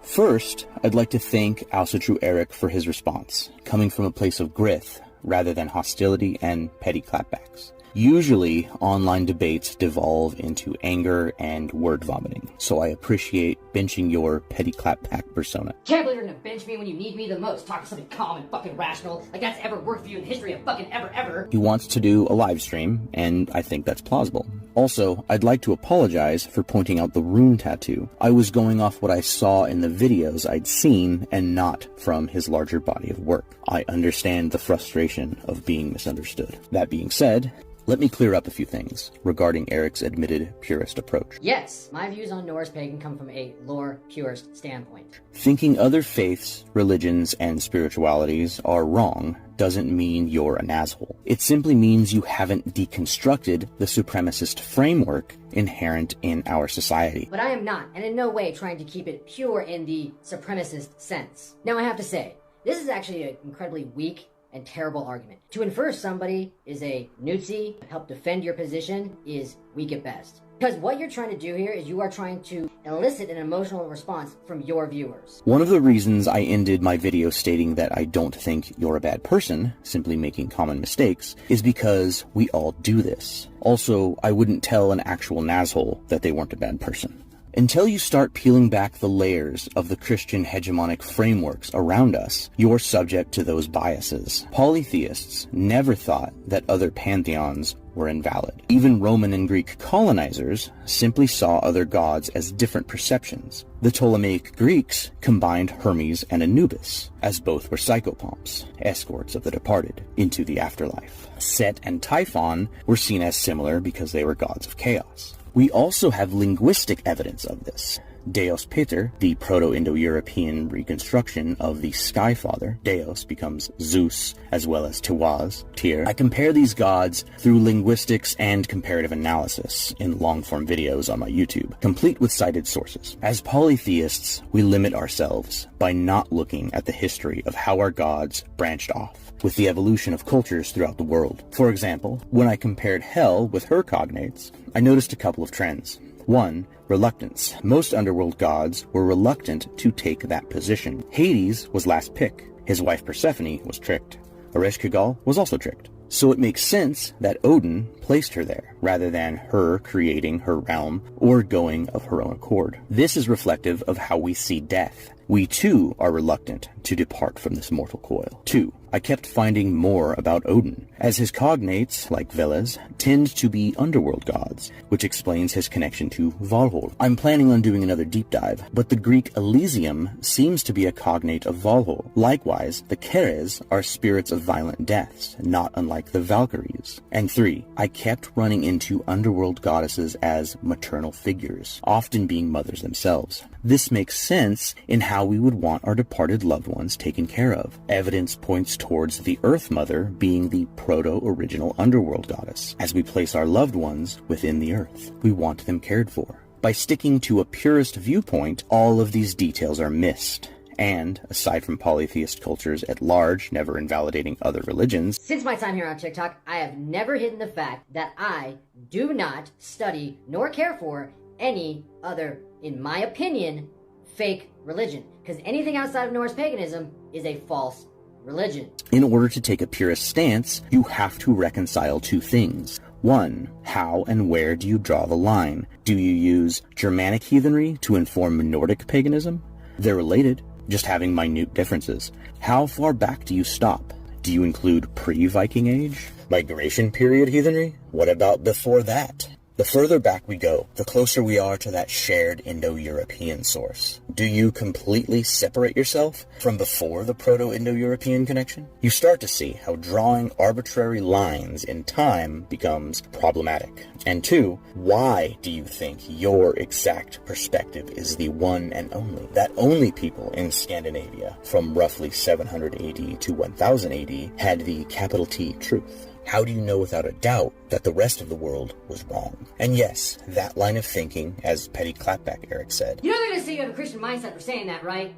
First, I'd like to thank Asatru Eric for his response, coming from a place of grith rather than hostility and petty clapbacks. Usually, online debates devolve into anger and word vomiting, so I appreciate benching your petty clapback persona. Can't believe you're gonna bench me when you need me the most. Talking something calm and fucking rational, like that's ever worked for you in the history of fucking ever. He wants to do a live stream, and I think that's plausible. Also, I'd like to apologize for pointing out the rune tattoo. I was going off what I saw in the videos I'd seen and not from his larger body of work. I understand the frustration of being misunderstood. That being said, let me clear up a few things regarding Eric's admitted purist approach. Yes, my views on Norse pagan come from a lore purist standpoint. Thinking other faiths, religions, and spiritualities are wrong doesn't mean you're an asshole. It simply means you haven't deconstructed the supremacist framework inherent in our society. But I am not, and in no way trying to keep it pure in the supremacist sense. Now I have to say, this is actually an incredibly weak and terrible argument. To infer somebody is a newtsie, help defend your position, is weak at best. Because what you're trying to do here is you are trying to elicit an emotional response from your viewers. One of the reasons I ended my video stating that I don't think you're a bad person, simply making common mistakes, is because we all do this. Also, I wouldn't tell an actual nasshole that they weren't a bad person. Until you start peeling back the layers of the Christian hegemonic frameworks around us, you're subject to those biases. Polytheists never thought that other pantheons were invalid. Even Roman and Greek colonizers simply saw other gods as different perceptions. The Ptolemaic Greeks combined Hermes and Anubis, as both were psychopomps, escorts of the departed, into the afterlife. Set and Typhon were seen as similar because they were gods of chaos. We also have linguistic evidence of this. Deos Pater, the Proto-Indo-European reconstruction of the Sky Father. Deos becomes Zeus, as well as Tiwaz, Tyr. I compare these gods through linguistics and comparative analysis in long-form videos on my YouTube, complete with cited sources. As polytheists, we limit ourselves by not looking at the history of how our gods branched off with the evolution of cultures throughout the world. For example, when I compared Hel with her cognates, I noticed a couple of trends. 1. Reluctance. Most underworld gods were reluctant to take that position. Hades was last pick. His wife Persephone was tricked. Ereshkigal was also tricked. So it makes sense that Odin placed her there, rather than her creating her realm or going of her own accord. This is reflective of how we see death. We too are reluctant to depart from this mortal coil. 2. I kept finding more about Odin, as his cognates, like Veles, tend to be underworld gods, which explains his connection to Valhall. I'm planning on doing another deep dive, but the Greek Elysium seems to be a cognate of Valhall. Likewise, the Keres are spirits of violent deaths, not unlike the Valkyries. And 3. I kept running into underworld goddesses as maternal figures, often being mothers themselves. This makes sense in how we would want our departed loved ones taken care of. Evidence points towards the Earth Mother being the proto-original underworld goddess. As we place our loved ones within the earth, we want them cared for. By sticking to a purist viewpoint, all of these details are missed. And, aside from polytheist cultures at large never invalidating other religions, since my time here on TikTok, I have never hidden the fact that I do not study nor care for any other, in my opinion, fake religion. Because anything outside of Norse paganism is a false religion. In order to take a purist stance, you have to reconcile two things. 1. How and where do you draw the line? Do you use Germanic heathenry to inform Nordic paganism? They're related, just having minute differences. How far back do you stop? Do you include pre-Viking Age? Migration period heathenry? What about before that? The further back we go, the closer we are to that shared Indo-European source. Do you completely separate yourself from before the Proto-Indo-European connection? You start to see how drawing arbitrary lines in time becomes problematic. And 2, why do you think your exact perspective is the one and only? That only people in Scandinavia from roughly 700 AD to 1000 AD had the capital T truth. How do you know without a doubt that the rest of the world was wrong? And yes, that line of thinking, as Petty Clapback Eric said, you know they're going to say you have a Christian mindset for saying that, right?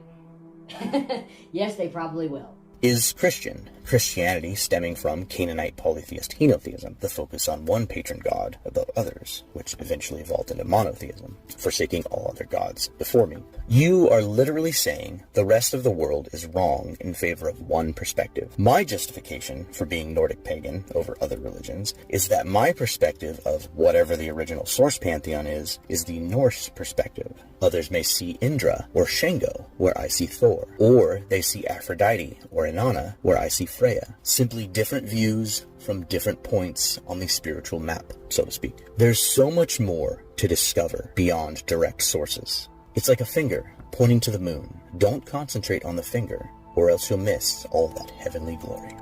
Yes, they probably will. is Christian. Christianity stemming from Canaanite polytheist henotheism, the focus on one patron god above others, which eventually evolved into monotheism, forsaking all other gods before me. You are literally saying the rest of the world is wrong in favor of one perspective. My justification for being Nordic pagan over other religions is that my perspective of whatever the original source pantheon is the Norse perspective. Others may see Indra or Shango, where I see Thor, or they see Aphrodite or Inanna, where I see Freya. Simply different views from different points on the spiritual map, so to speak. There's so much more to discover beyond direct sources. It's like a finger pointing to the moon. Don't concentrate on the finger, or else you'll miss all of that heavenly glory.